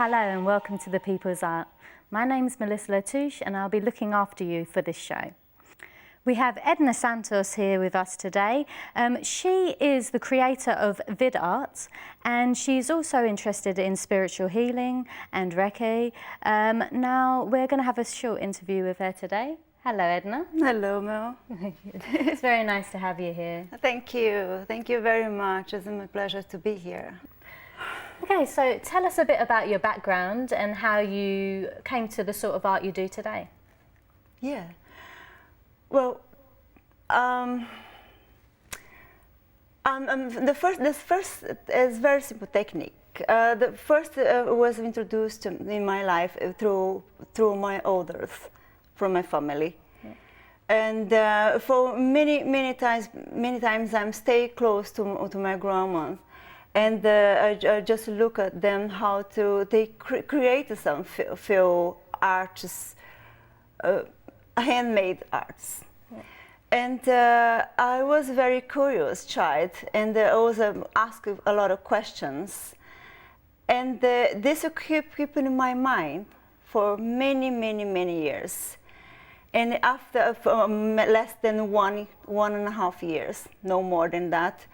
Hello and welcome to The People's Art. My name's Melissa LaTouche and I'll be looking after you for this show. We have Edna Santos here with us today. She is the creator of Vid Art and she's also interested in spiritual healing and Reiki. Now we're going to have a short interview with her today. Hello Edna. Hello Mel. It's very nice to have you here. Thank you very much. It's my pleasure to be here. Okay, so tell us a bit about your background and how you came to the sort of art you do today. Yeah. Well, this first is very simple technique. The first was introduced in my life through my elders, from my family, and for many times I'm stay close to my grandma, and I just look at them how they create some few arts, handmade arts. And I was a very curious child, and I always asked a lot of questions. And this keep in my mind for many years. And after less than one and a half years, no more than that,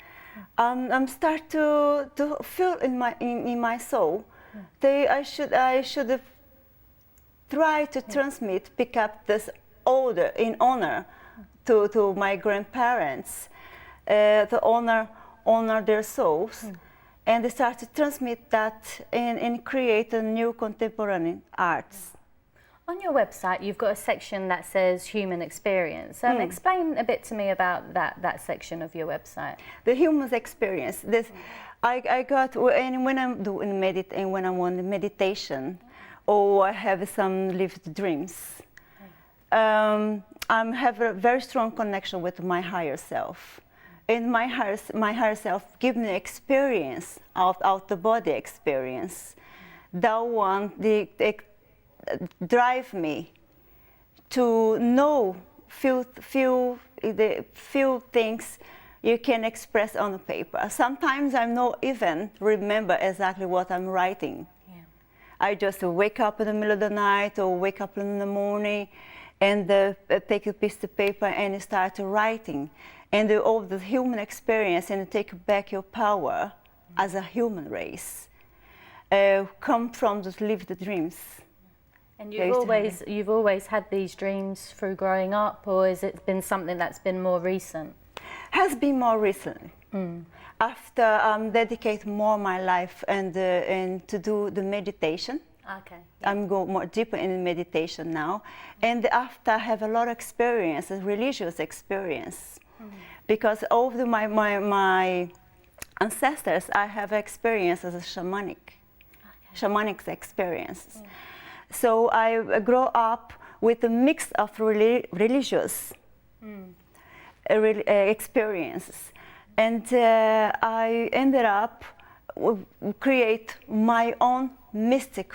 I'm start to feel in my soul that I should try to transmit, pick up this order in honor to my grandparents, to honor their souls, and they start to transmit that and create a new contemporary arts. On your website, you've got a section that says human experience. Explain a bit to me about that section of your website. The human experience. This, I got when I'm doing when I'm on meditation, or I have some lived dreams. I have a very strong connection with my higher self, and my higher self gives me experience out the body experience. That one drive me to know, feel things you can express on the paper. Sometimes I don't even remember exactly what I'm writing. Yeah. I just wake up in the middle of the night or wake up in the morning and take a piece of paper and start writing. And all the human experience and take back your power as a human race come from those lived dreams. And you've always had these dreams through growing up, or has it been something that's been more recent? Has been more recent. After dedicate more my life and to do the meditation. Okay. Yeah. I'm going more deeper in meditation now, and after I have a lot of experience, religious experience, because of my ancestors, I have experience as a shamanic experiences. Yeah. So I grew up with a mix of religious experiences, and I ended up create my own mystic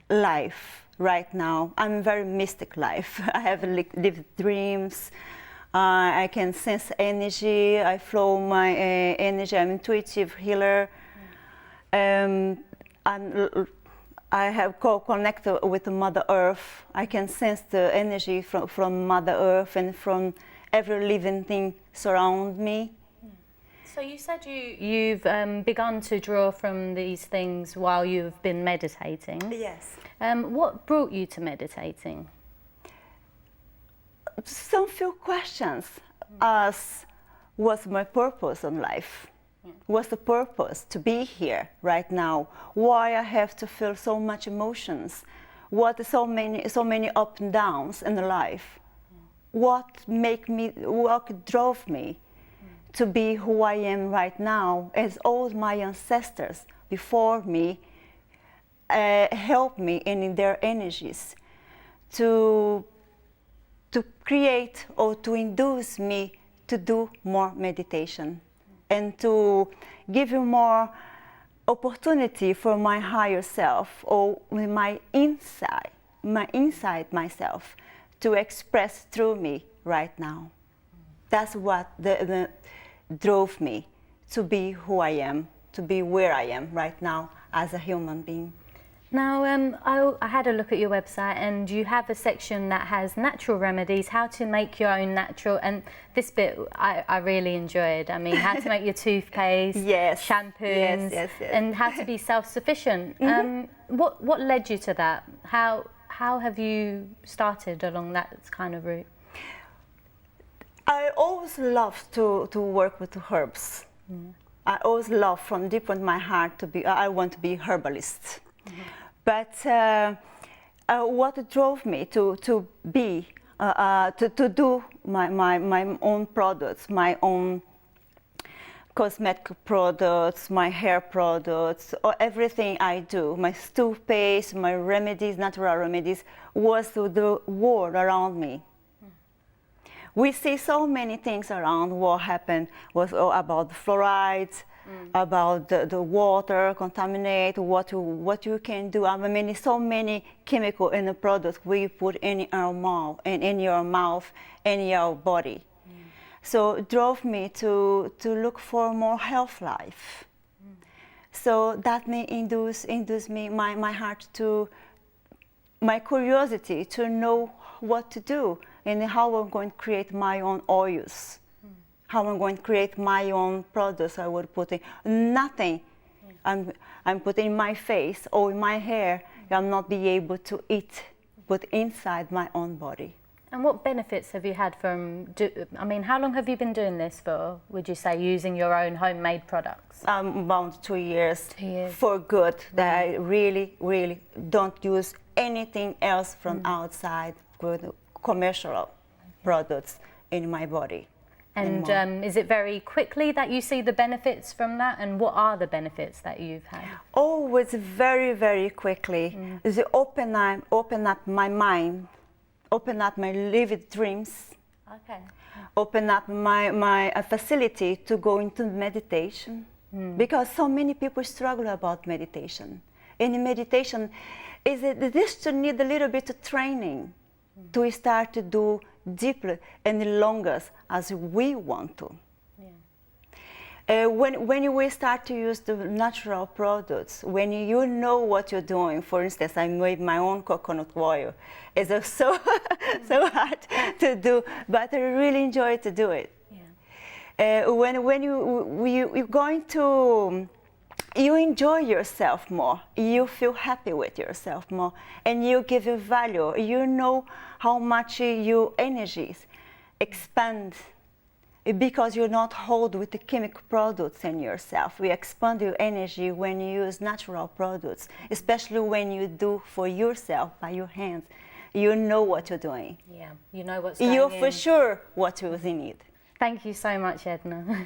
life right now. I'm a very mystic life. I have lived dreams. I can sense energy. I flow my energy. I'm intuitive healer. I have connected with Mother Earth. I can sense the energy from Mother Earth and from every living thing surround me. So you said you've begun to draw from these things while you've been meditating. Yes. What brought you to meditating? Some few questions as what's my purpose in life? What's the purpose to be here right now? Why I have to feel so much emotions? What so many up and downs in life? What drove me to be who I am right now, as all my ancestors before me helped me in their energies to create or to induce me to do more meditation and to give you more opportunity for my higher self or my inside myself to express through me right now. That's what drove me to be who I am, to be where I am right now as a human being. Now, I had a look at your website, and you have a section that has natural remedies, how to make your own natural, and this bit I really enjoyed. I mean, how to make your toothpaste, Yes. shampoos, Yes. and how to be self-sufficient. What led you to that? How have you started along that kind of route? I always loved to work with the herbs. I always loved from deep in my heart to be, I want to be herbalist. But what drove me to do my own products, my own cosmetic products, my hair products, or everything I do, my toothpaste, my remedies, natural remedies, was the world around me. We see so many things around what happened was about the fluorides, about the water contaminate, what you can do. I mean, so many chemical in the products we put in our mouth, in your mouth, in your body. So it drove me to look for more health life. So that induced me my heart to my curiosity to know what to do and how I'm going to create my own oils, how I'm going to create my own products. I would put in nothing. I'm putting in my face or in my hair. I'll not be able to eat, but inside my own body. And what benefits have you had from, I mean, how long have you been doing this for, would you say, using your own homemade products? About 2 years. 2 years. For good. That I really don't use anything else from outside with commercial products in my body. And is it very quickly that you see the benefits from that? And what are the benefits that you've had? Always very quickly. It's open up my mind, open up my vivid dreams, open up my facility to go into meditation. Because so many people struggle about meditation. And meditation this need a little bit of training to start to do deeper and longer as we want to. When you will start to use the natural products, when you know what you're doing, for instance, I made my own coconut oil. It's so hard to do, but I really enjoy to do it. When you're going to, you enjoy yourself more, you feel happy with yourself more, and you give you value. You know how much your energies expand because you're not hold with the chemical products in yourself. We expand your energy when you use natural products, especially when you do for yourself by your hands. You know what you're doing. Yeah, you know what's going You're in. for sure what you really need. Thank you so much, Edna.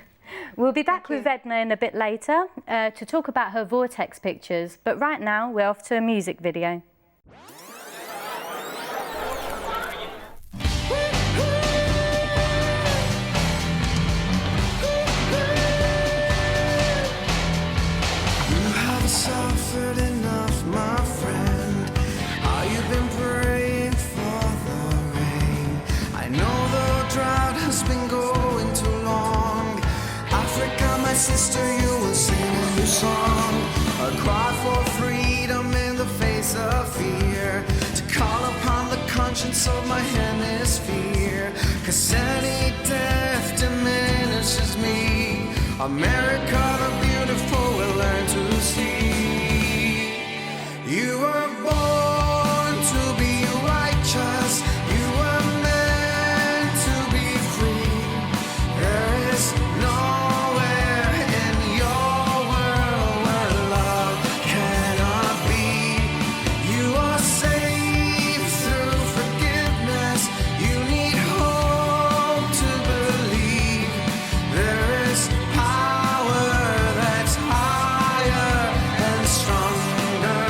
We'll be back with Edna in a bit later to talk about her vortex pictures, but right now we're off to a music video. Suffered enough, my friend. Are you been praying for the rain? I know the drought has been going too long. Africa, my sister, you will sing a new song. A cry for freedom in the face of fear, to call upon the conscience of my hemisphere. 'Cause any death diminishes me. America the beautiful will learn to see. You were born to be righteous. You were meant to be free. There is nowhere in your world where love cannot be. You are saved through forgiveness. You need hope to believe. There is power that's higher and stronger.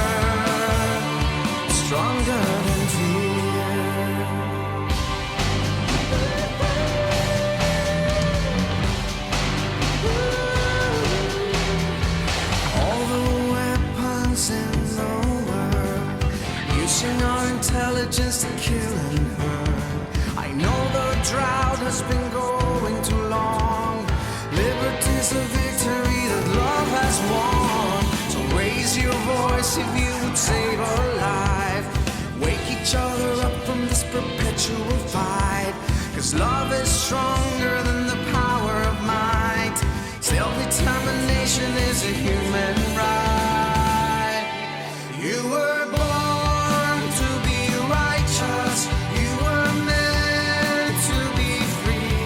voice if you would save our life. Wake each other up from this perpetual fight. 'Cause love is stronger than the power of might. Self-determination is a human right. You were born to be righteous. You were meant to be free.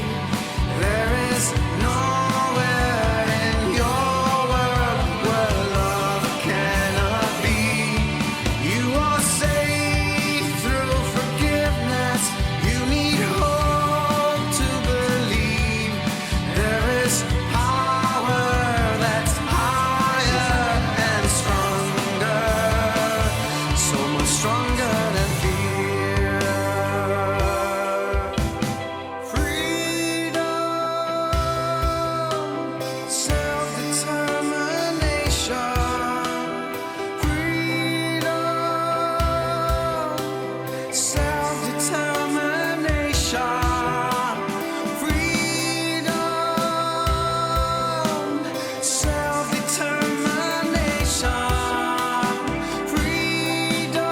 There is nowhere in your world where love cannot be. You are safe through forgiveness. You need hope to believe. There is power that's higher and stronger, so much stronger than fear. Freedom, self-determination. Freedom, self-determination. Freedom, self-determination. Freedom,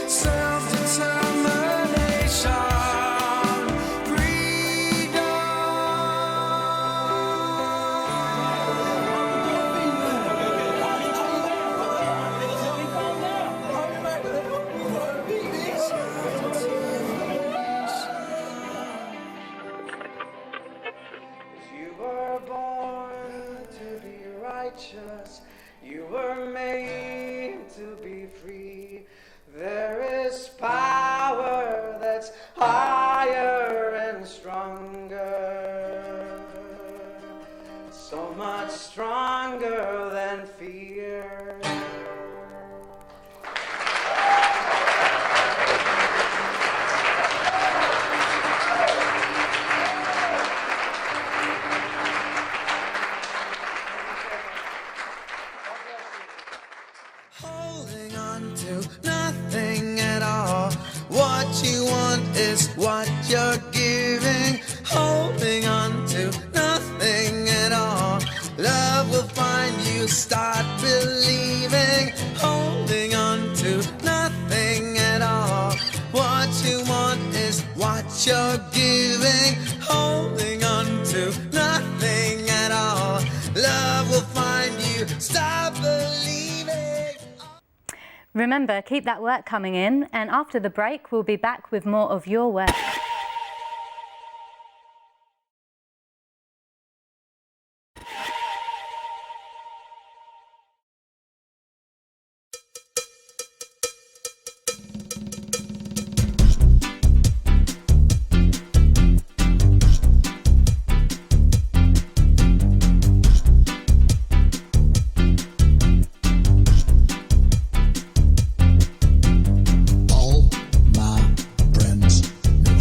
self-determination. You were born to be righteous. You were made to be free. There is power that's higher and stronger, so much stronger than fear. Holding on to nothing at all. What you want is what you're giving. Holding on to nothing at all. Love will find you, start believing. Holding on to nothing at all. What you want is what you're giving. Holding on to nothing at all. Love will find you, start believing. Remember, keep that work coming in, and after the break, we'll be back with more of your work. All my friends know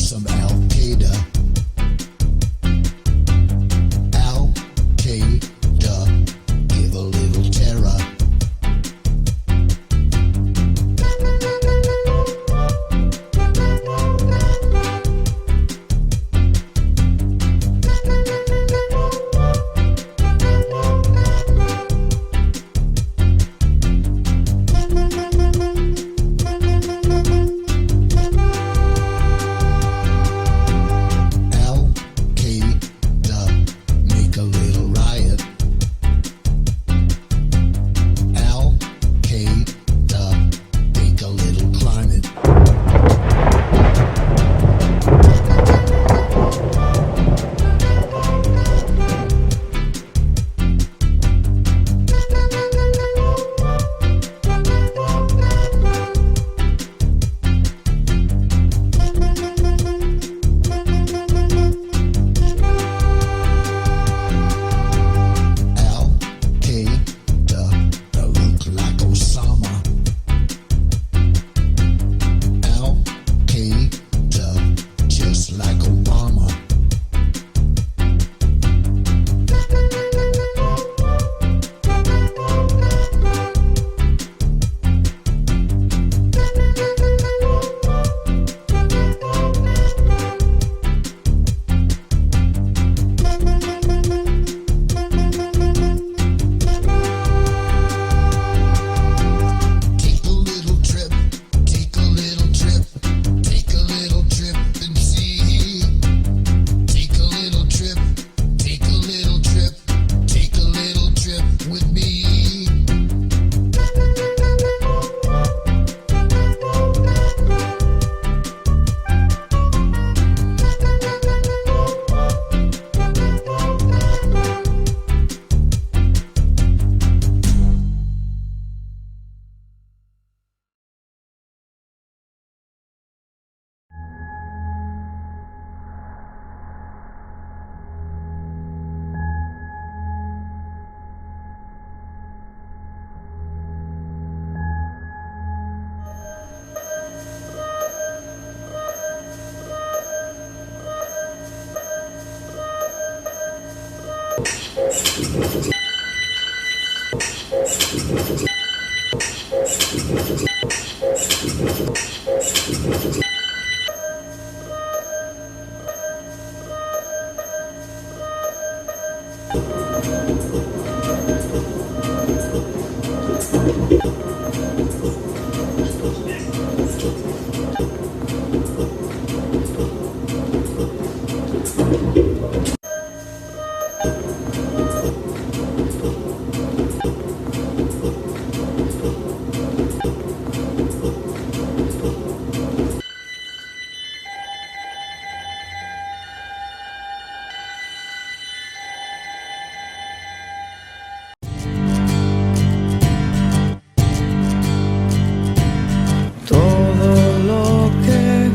Todo lo que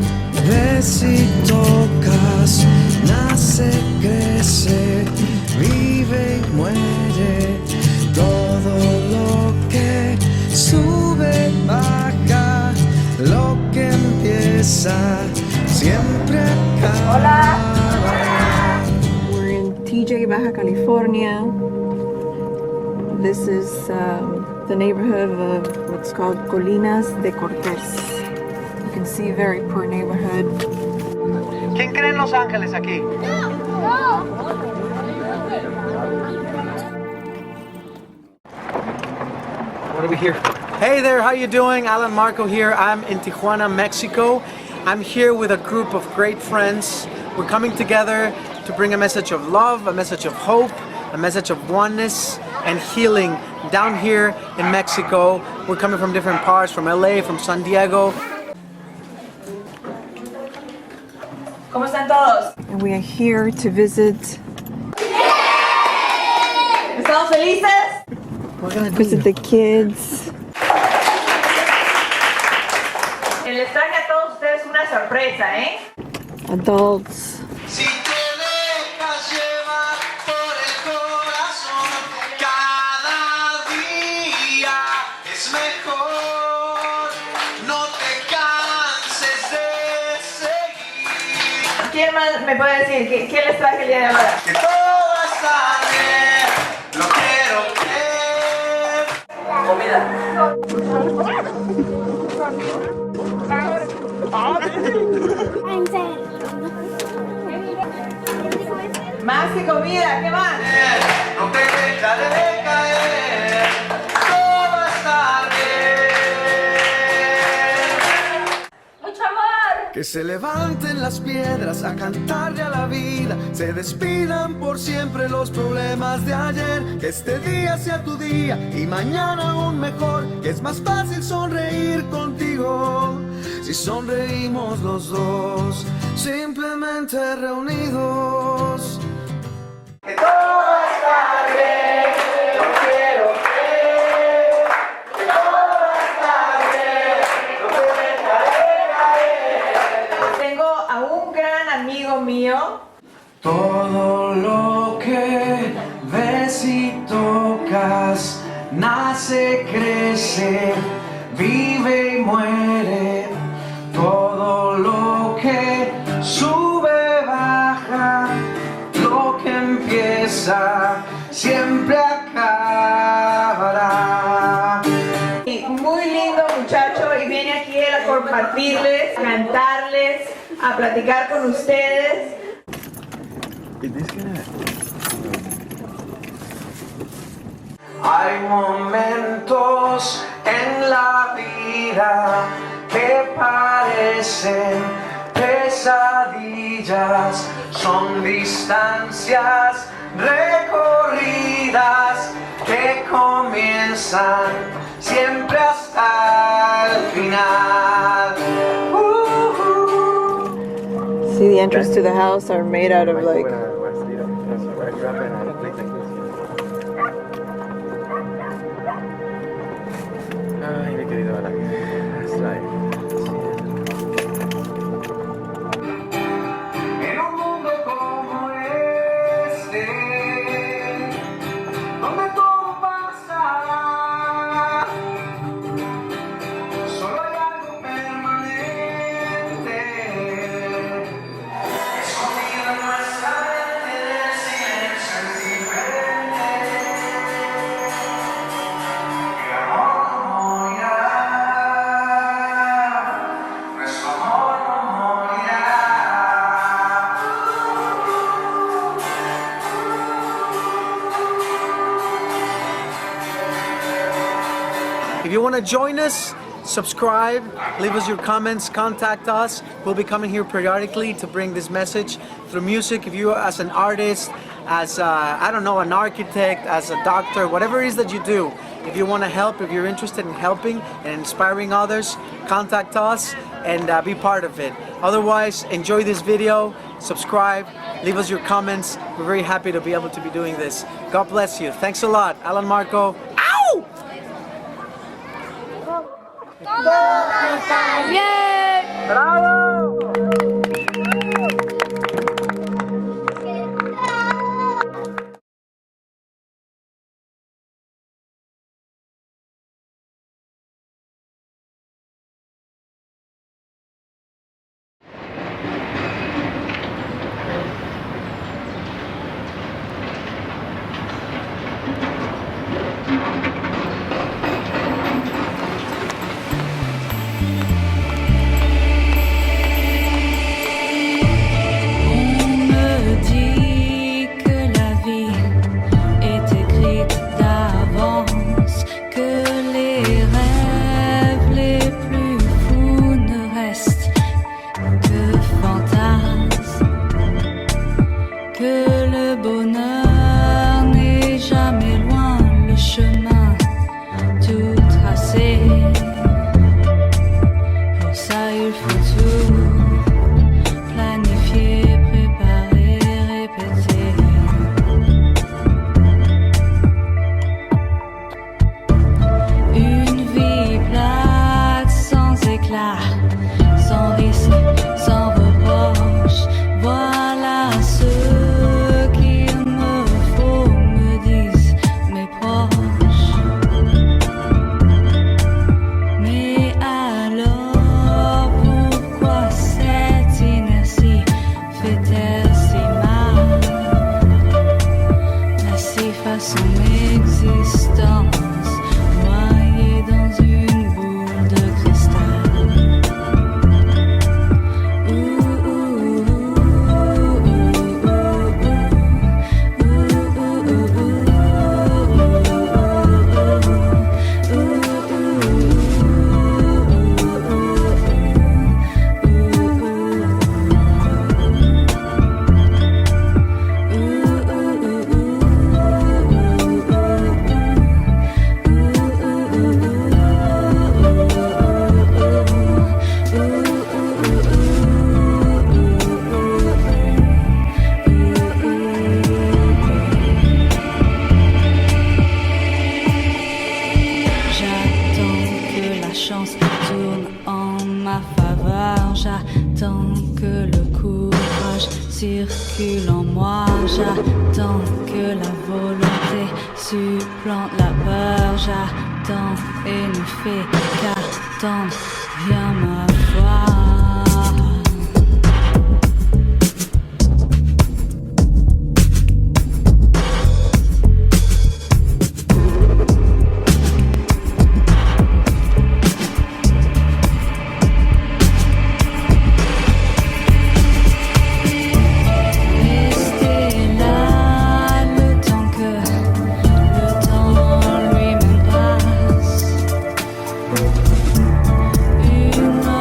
ves y tocas nace, crece, vive y muere. Todo lo que sube, baja, lo que empieza siempre acaba. Hola. We're in TJ, Baja California. This is the neighborhood of what's called Colinas de Cortés. You can see a very poor neighborhood. ¿Quién cree en Los Ángeles aquí? What are we here for? Hey there, how you doing? Alan Marco here. I'm in Tijuana, Mexico. I'm here with a group of great friends. We're coming together to bring a message of love, a message of hope, a message of oneness and healing down here in Mexico. We're coming from different parts, from LA, from San Diego. ¿Cómo están todos? And we are here to visit ¿Estamos felices? the kids. Les traje a todos ustedes una sorpresa, ¿eh? Adults. Si te dejas llevar por el corazón, cada día es mejor. No te canses de seguir. ¿Quién más me puede decir qué les traje el día de ahora? Que todo está bien, lo quiero creer. Más que comida, ¿qué más? No te dejaré caer, todo está bien. ¡Mucho amor! Que se levanten las piedras a cantarle a la vida, se despidan por siempre los problemas de ayer. Que este día sea tu día y mañana aún mejor, que es más fácil sonreír contigo si sonreímos los dos, simplemente reunidos. Que todo está bien, lo quiero creer. Que todo está bien, no te dejaré caer. Tengo a un gran amigo mío. Todo lo que ves y tocas nace, crece, vive y muere. Todo lo que sube, baja, lo que empieza siempre acabará. Y muy lindo muchacho y viene aquí él a compartirles, a cantarles, a platicar con ustedes. Hay momentos en la vida que parecen pesadillas, son distancias recorridas que comienzan siempre hasta el final. See, the entrance to the house are made out of like Ay, mi querido Alan. That's right. En un mundo como este, donde todo pasa, solo hay algo permanente, escondido en nuestra mente del silencio. If you want to join us, subscribe, leave us your comments, contact us. We'll be coming here periodically to bring this message through music. If you, as an artist, as I don't know, an architect, as a doctor, whatever it is that you do, if you want to help, if you're interested in helping and inspiring others, contact us and be part of it. Otherwise, enjoy this video, subscribe, leave us your comments. We're very happy to be able to be doing this. God bless you. Thanks a lot. Alan Marco. Ow! ¡Bravo! circule en moi. J'attends que la volonté supplante la peur. J'attends et ne fais qu'attendre, viens m'avoir. Une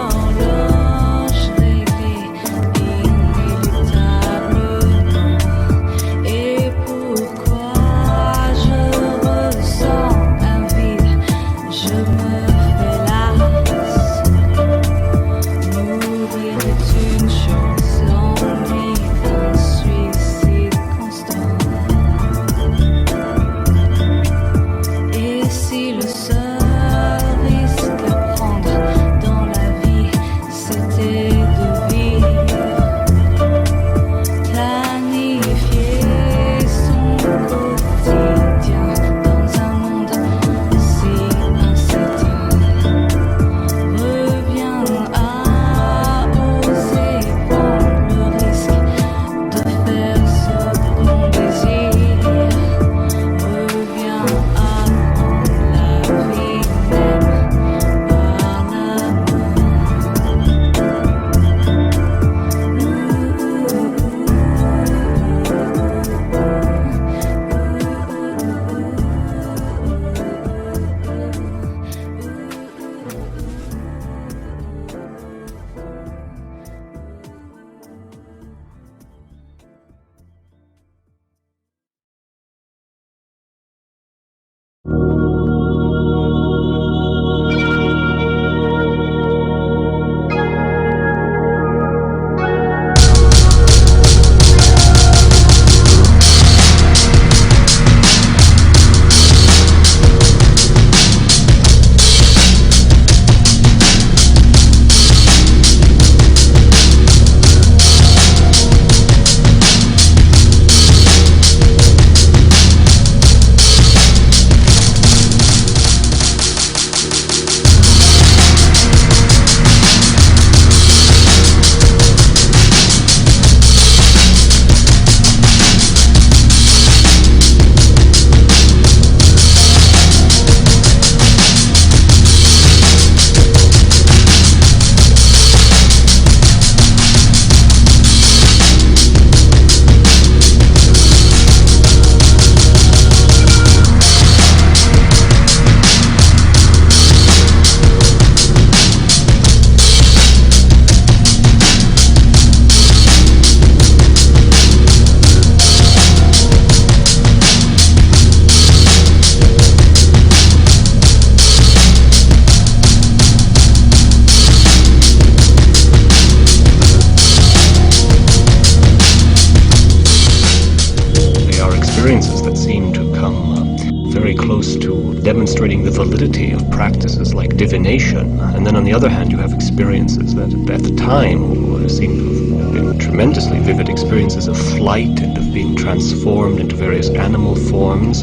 very close to demonstrating the validity of practices like divination. And then on the other hand, you have experiences that at the time seem to have been tremendously vivid experiences of flight and of being transformed into various animal forms.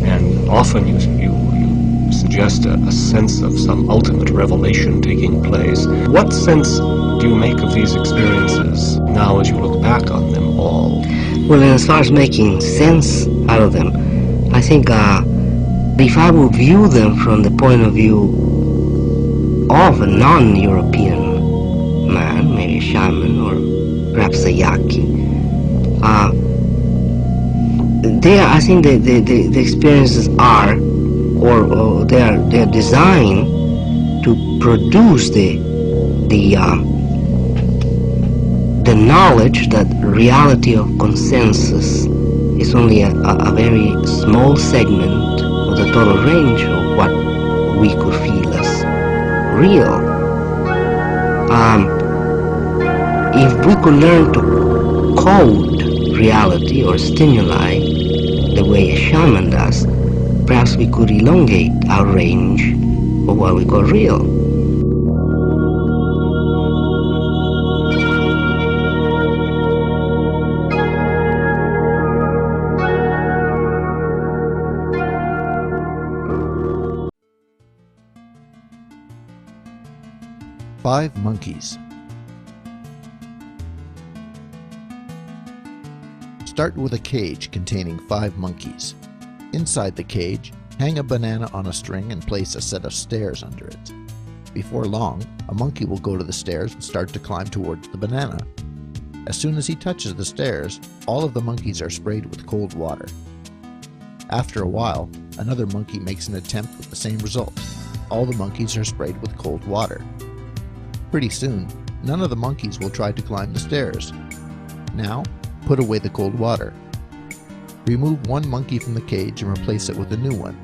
And often you suggest a sense of some ultimate revelation taking place. What sense do you make of these experiences now as you look back on them all? Well, as far as making sense out of them, I think if I would view them from the point of view of a non-European man, maybe a shaman or perhaps a yaki, I think the experiences are, or they are designed to produce the knowledge that reality of consensus is only a very small segment of the total range of what we could feel as real. If we could learn to code reality or stimuli the way a shaman does, perhaps we could elongate our range of what we call real. Five monkeys. Start with a cage containing 5 monkeys. Inside the cage, hang a banana on a string and place a set of stairs under it. Before long, a monkey will go to the stairs and start to climb towards the banana. As soon as he touches the stairs, all of the monkeys are sprayed with cold water. After a while, another monkey makes an attempt with the same result. All the monkeys are sprayed with cold water. Pretty soon, none of the monkeys will try to climb the stairs. Now, put away the cold water. Remove one monkey from the cage and replace it with a new one.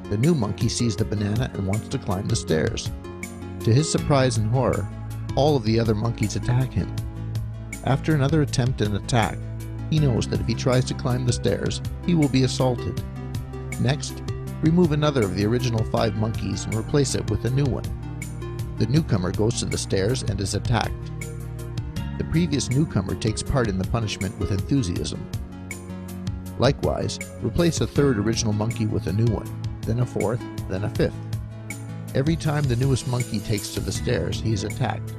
The new monkey sees the banana and wants to climb the stairs. To his surprise and horror, all of the other monkeys attack him. After another attempt and attack, he knows that if he tries to climb the stairs, he will be assaulted. Next, remove another of the original 5 monkeys and replace it with a new one. The newcomer goes to the stairs and is attacked. The previous newcomer takes part in the punishment with enthusiasm. Likewise, replace a third original monkey with a new one, then a fourth, then a fifth. Every time the newest monkey takes to the stairs, he is attacked.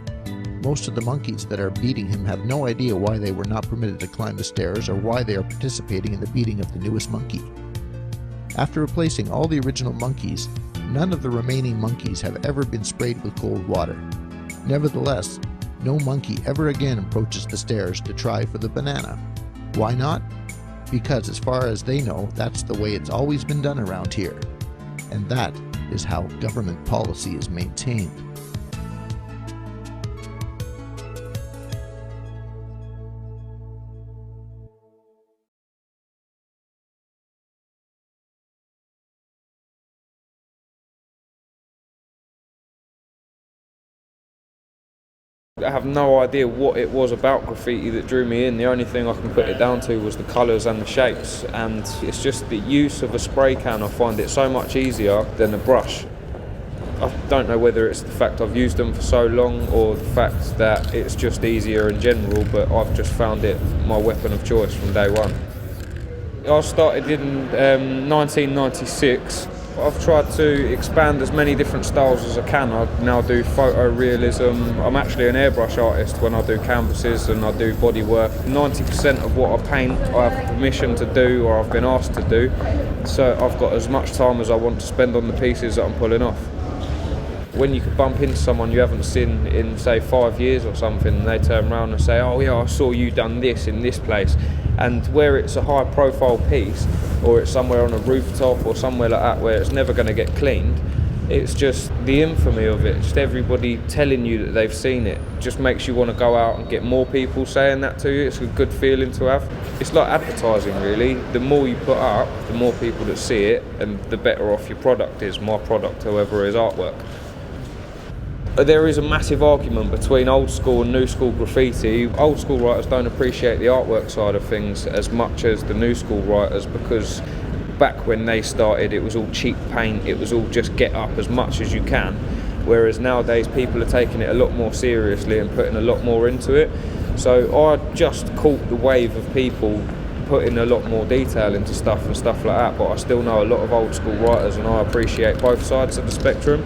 Most of the monkeys that are beating him have no idea why they were not permitted to climb the stairs or why they are participating in the beating of the newest monkey. After replacing all the original monkeys, none of the remaining monkeys have ever been sprayed with cold water. Nevertheless, no monkey ever again approaches the stairs to try for the banana. Why not? Because as far as they know, that's the way it's always been done around here. And that is how government policy is maintained. I have no idea what it was about graffiti that drew me in. The only thing I can put it down to was the colours and the shapes, and it's just the use of a spray can. I find it so much easier than a brush. I don't know whether it's the fact I've used them for so long or the fact that it's just easier in general, but I've just found it my weapon of choice from day one. I started in 1996. I've tried to expand as many different styles as I can. I now do photorealism. I'm actually an airbrush artist when I do canvases and I do body work. 90% of what I paint I have permission to do or I've been asked to do, so I've got as much time as I want to spend on the pieces that I'm pulling off. When you could bump into someone you haven't seen in, say, 5 years or something, and they turn around and say, oh yeah, I saw you done this in this place, and where it's a high profile piece or it's somewhere on a rooftop or somewhere like that where it's never going to get cleaned, it's just the infamy of it, just everybody telling you that they've seen it, just makes you want to go out and get more people saying that to you. It's a good feeling to have. It's like advertising really. The more you put up, the more people that see it, and the better off your product is, my product, whoever is artwork. There is a massive argument between old school and new school graffiti. Old school writers don't appreciate the artwork side of things as much as the new school writers, because back when they started, it was all cheap paint, it was all just get up as much as you can, whereas nowadays people are taking it a lot more seriously and putting a lot more into it. So I just caught the wave of people putting a lot more detail into stuff and stuff like that, but I still know a lot of old school writers and I appreciate both sides of the spectrum.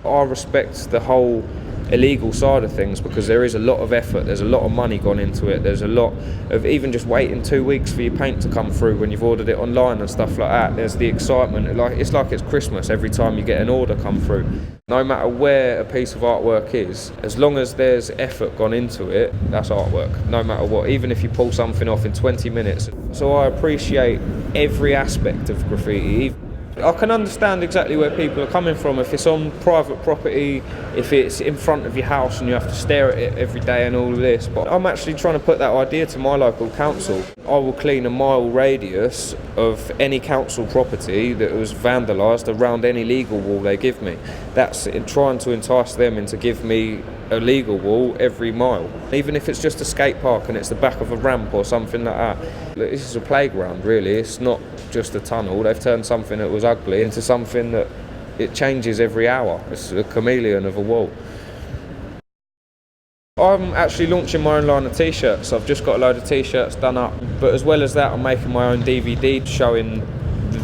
I respect the whole illegal side of things because there is a lot of effort, there's a lot of money gone into it, there's a lot of even just waiting 2 weeks for your paint to come through when you've ordered it online and stuff like that. There's the excitement, it's like it's Christmas every time you get an order come through. No matter where a piece of artwork is, as long as there's effort gone into it, that's artwork, no matter what, even if you pull something off in 20 minutes. So I appreciate every aspect of graffiti. I can understand exactly where people are coming from. If it's on private property, if it's in front of your house and you have to stare at it every day and all of this, but I'm actually trying to put that idea to my local council. I will clean a mile radius of any council property that was vandalised around any legal wall they give me. That's trying to entice them into give me a legal wall every mile. Even if it's just a skate park and it's the back of a ramp or something like that. This is a playground really, it's not just a tunnel. They've turned something that was ugly into something that it changes every hour. It's a chameleon of a wall. I'm actually launching my own line of t-shirts. I've just got a load of t-shirts done up, but as well as that I'm making my own DVD showing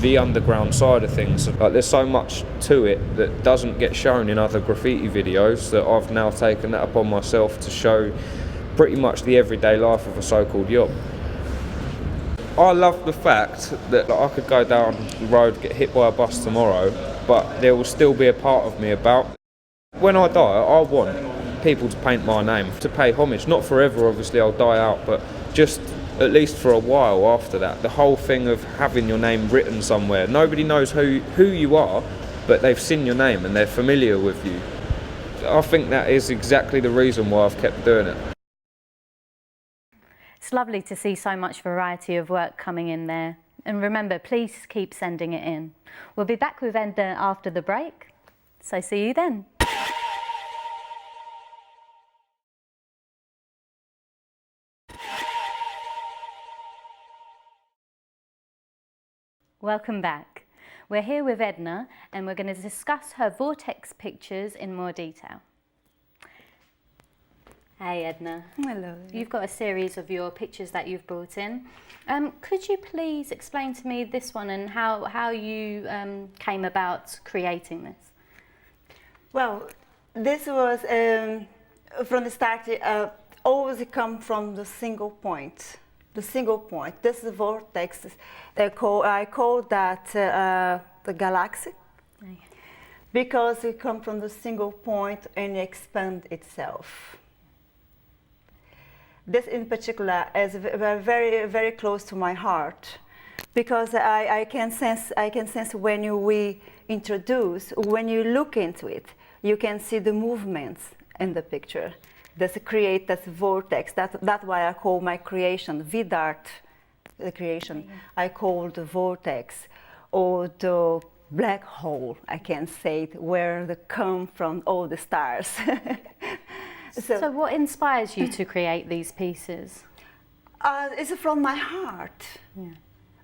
the underground side of things. Like, there's so much to it that doesn't get shown in other graffiti videos that I've now taken that upon myself to show pretty much the everyday life of a so-called yob. I love the fact that I could go down the road, get hit by a bus tomorrow, but there will still be a part of me about. When I die, I want people to paint my name, to pay homage. Not forever, obviously, I'll die out, but just at least for a while after that. The whole thing of having your name written somewhere. Nobody knows who you are, but they've seen your name and they're familiar with you. I think that is exactly the reason why I've kept doing it. It's lovely to see so much variety of work coming in there. And remember, please keep sending it in. We'll be back with Edna after the break, so see you then. Welcome back. We're here with Edna and we're going to discuss her vortex pictures in more detail. Hey Edna. Hello. You've got a series of your pictures that you've brought in. Could you please explain to me this one and how you came about creating this? Well, this was from the start, always come from the single point. The single point. This is vortex. I call that the galaxy, because it comes from the single point and expand itself. This in particular is very, very close to my heart, because I can sense when we introduce, when you look into it, you can see the movements in the picture. That create that vortex. That's why I call my creation, vid art, the creation. I call the vortex, or the black hole, I can say it, where they come from all the stars. So what inspires you to create these pieces? It's from my heart. Yeah.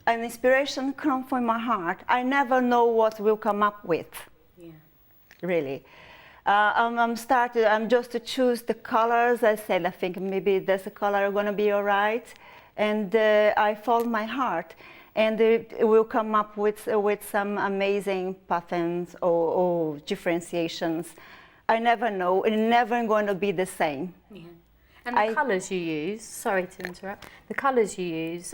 An inspiration comes from my heart. I never know what will come up with. Yeah. Really. I'm just to choose the colors. I said, I think maybe this color going to be all right. And I follow my heart. And it will come up with some amazing patterns or differentiations. I never know. It's never going to be the same. Yeah. And the colours you use, sorry to interrupt, the colours you use,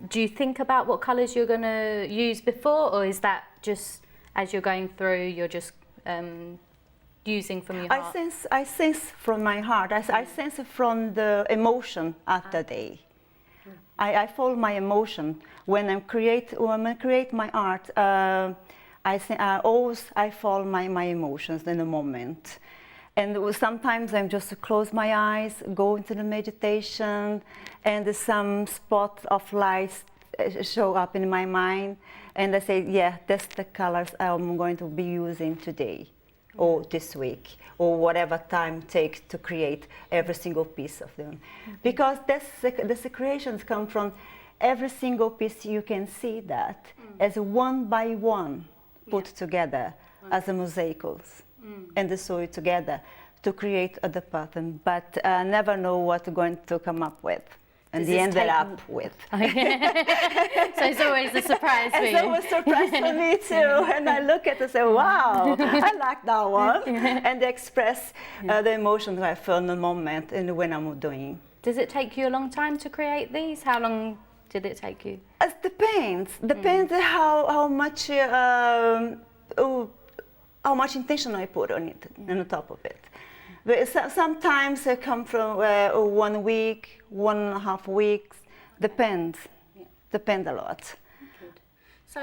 do you think about what colours you're going to use before, or is that just as you're going through, you're just using from your heart? I sense from my heart. I sense from the emotion of the day. I follow my emotion. When I create my art, I follow my emotions in a moment. And sometimes I'm just to close my eyes, go into the meditation, and some spot of light show up in my mind, and I say, yeah, that's the colors I'm going to be using today, or this week, or whatever time it takes to create every single piece of them. Because the creations come from every single piece you can see that as one by one put together as a mosaicos and sew it together to create the pattern, but never know what we're going to come up with and Does this ended take- up with. So it's always a surprise for you. It's always a surprise for me too. And I look at it and say, wow, I like that one. And express the emotions I feel in the moment and when I'm doing. Does it take you a long time to create these? How long did it take you? It depends. Depends how much intention I put on it, on the top of it. But sometimes I come from 1 week, 1.5 weeks. Depends. Depends a lot. So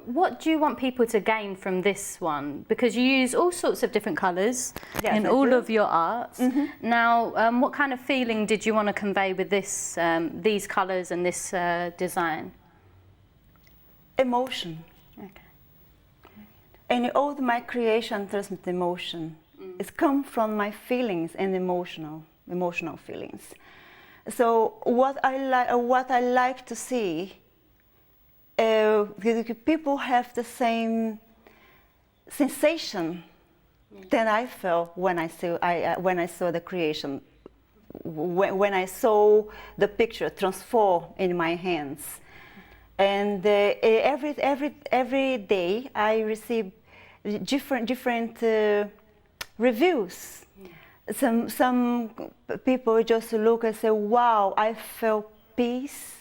what do you want people to gain from this one? Because you use all sorts of different colours in all of your arts. Now, what kind of feeling did you want to convey with this, these colours and this design? Emotion. Okay. And all my creation transmit emotion. It's come from my feelings and emotional feelings. So what I like to see, people have the same sensation that I felt when I saw the creation, when I saw the picture transform in my hands. And every day I receive different reviews. Some people just look and say, wow, I felt peace.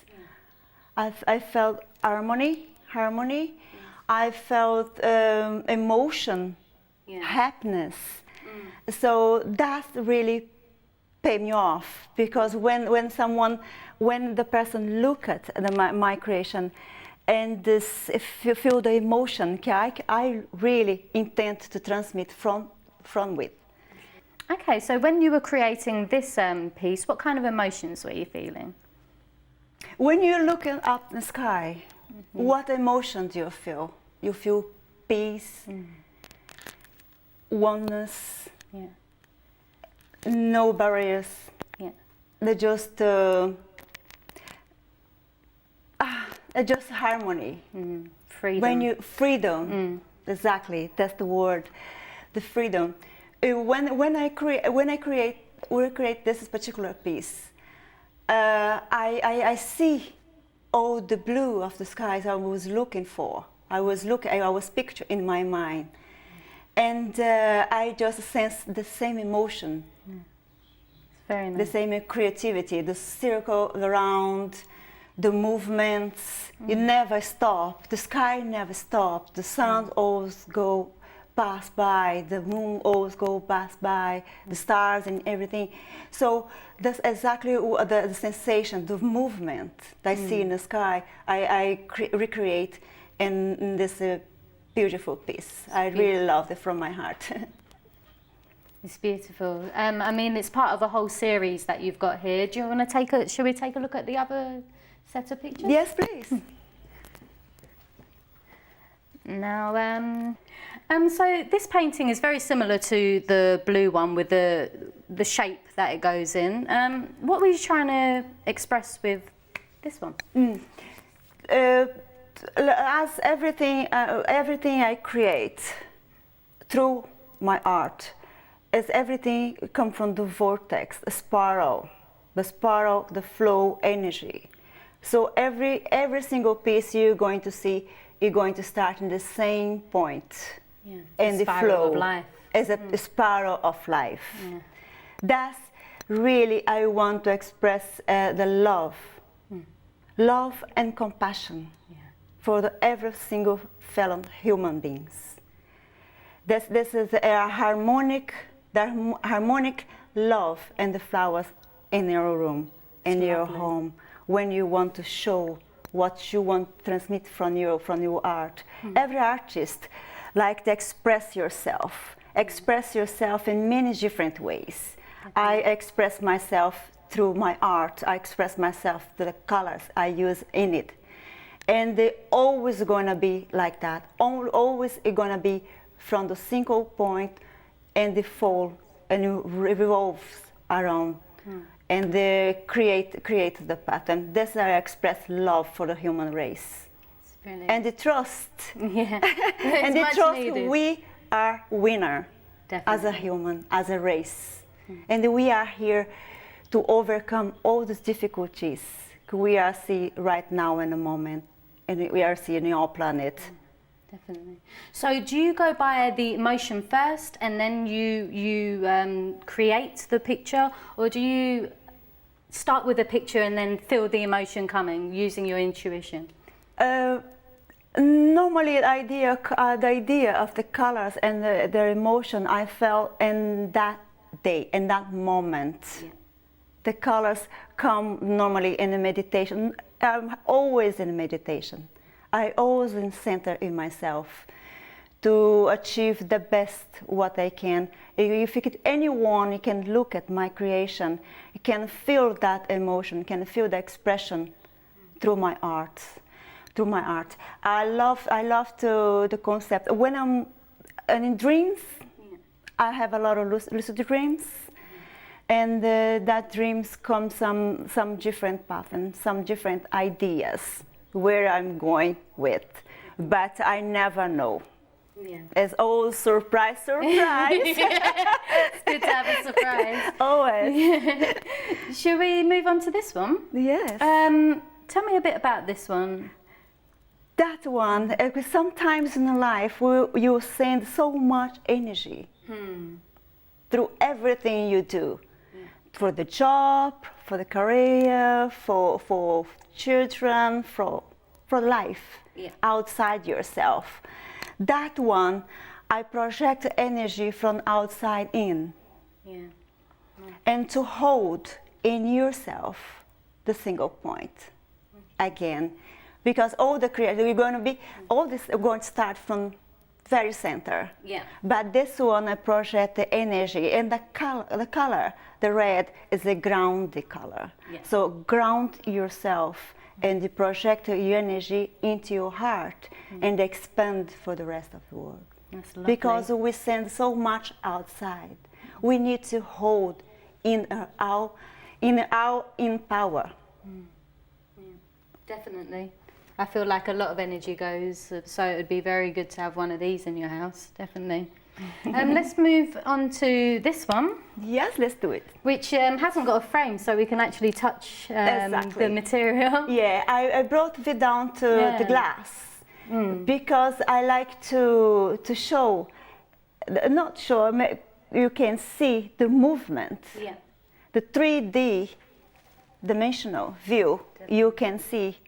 I felt harmony. I felt emotion, happiness. So that really paid me off, because when the person look at my creation and if you feel the emotion I really intend to transmit from with. Okay, so when you were creating this piece, what kind of emotions were you feeling? When you're looking up in the sky, what emotion do you feel? You feel peace, oneness, no barriers. They're just harmony. Freedom. Freedom. Exactly, that's the word, the freedom. When we create this particular piece, I see all the blue of the skies I was looking for. I was picturing in my mind, and I just sense the same emotion, Very nice. the same creativity, the circle around, the movements. You never stop. The sky never stops. The sun always pass by. The moon always pass by. The stars and everything. So that's exactly the sensation, the movement that I see in the sky. I recreate in this beautiful piece. I really love it from my heart. It's beautiful. I mean, it's part of a whole series that you've got here. Do you want to shall we take a look at the other set of pictures? Yes, please. Now, so this painting is very similar to the blue one with the shape that it goes in. What were you trying to express with this one? As everything I create through my art, everything comes from the vortex, the spiral, the flow energy. So every single piece you're going to see, you're going to start in the same point, and the flow of life. Is a spiral of life. That's really I want to express the love and compassion for every single fellow human beings. This is a harmonic love and the flowers in your room, in your home, when you want to show what you want to transmit from your art. Every artist like to express yourself in many different ways. I express myself through my art. I express myself through the colors I use in it. And they're always gonna be like that. Always gonna be from the single point and the fall and it revolves around and create the pattern. That's how I express love for the human race. Brilliant. And the trust. Yeah. And the much trust needed. we are winner Definitely. as a human, as a race. And we are here to overcome all these difficulties we are seeing right now in the moment, and we are seeing in our planet. Definitely. So do you go by the emotion first and then you create the picture, or do you start with a picture and then feel the emotion coming using your intuition? Normally the idea of the colors and the emotion I felt in that day, in that moment. Yeah. The colors come normally in the meditation. I'm always in meditation. I always in center in myself to achieve the best what I can. If anyone can look at my creation, can feel that emotion, can feel the expression through my art. Through my art, I love the concept. When I'm in dreams, I have a lot of lucid dreams, and that dreams come some different patterns, some different ideas where I'm going with, but I never know. Yeah. It's all surprise. It's good to have a surprise. Always. Shall we move on to this one? Yes. Tell me a bit about this one. That one, because sometimes in life you send so much energy through everything you do, for the job, for the career, for children, for life outside yourself. That one, I project energy from outside in, and to hold in yourself the single point again. Because all the creation, all this are going to start from very center. Yeah. But this one, I project the energy, and the color, the red, is a grounded color. Yeah. So ground yourself and project your energy into your heart and expand for the rest of the world. That's lovely. Because we send so much outside, we need to hold in power. Definitely. I feel like a lot of energy goes, so it would be very good to have one of these in your house, definitely. Let's move on to this one. Yes, let's do it. Which hasn't got a frame, so we can actually touch the material. Yeah, I brought it down to the glass because I like to show, you can see the movement, the 3D dimensional view, you can see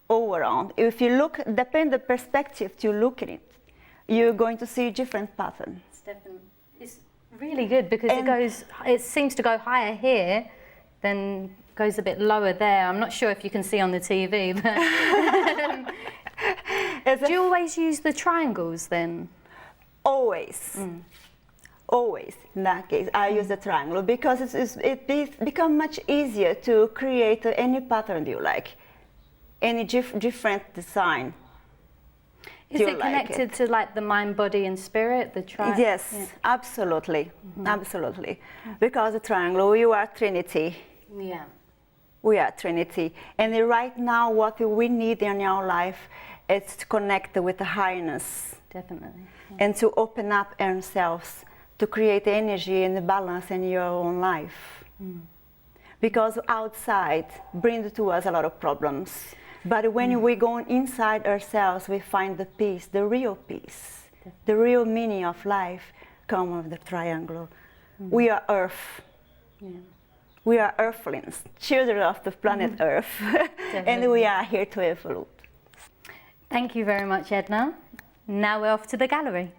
all around. If you look, depend the perspective you look at it, you're going to see different patterns. It's really good because it seems to go higher here, then goes a bit lower there. I'm not sure if you can see on the TV, but do you always use the triangles then? Always. Always, in that case, I use the triangle because it becomes much easier to create any pattern you like, any different design. Is it connected to like the mind, body, and spirit? The triangle? Yes, absolutely, absolutely. Because the triangle, we are Trinity. Yeah. We are Trinity, and right now, what we need in our life is to connect with the highness. Definitely. And to open up ourselves, to create energy and the balance in your own life. Because outside brings to us a lot of problems. But when we go inside ourselves, we find the peace, the real peace. The real meaning of life comes with the triangle. We are Earth. We are Earthlings, children of the planet Earth. And we are here to evolve. Thank you very much, Edna. Now we're off to the gallery.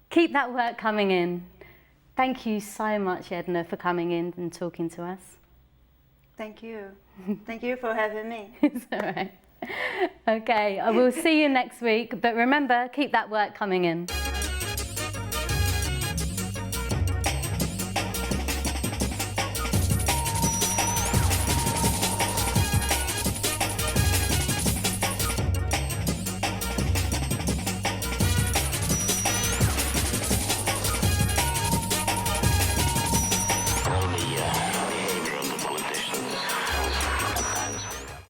Keep that work coming in. Thank you so much, Edna, for coming in and talking to us. Thank you. Thank you for having me. It's all right. Okay, I will see you next week, but remember, keep that work coming in.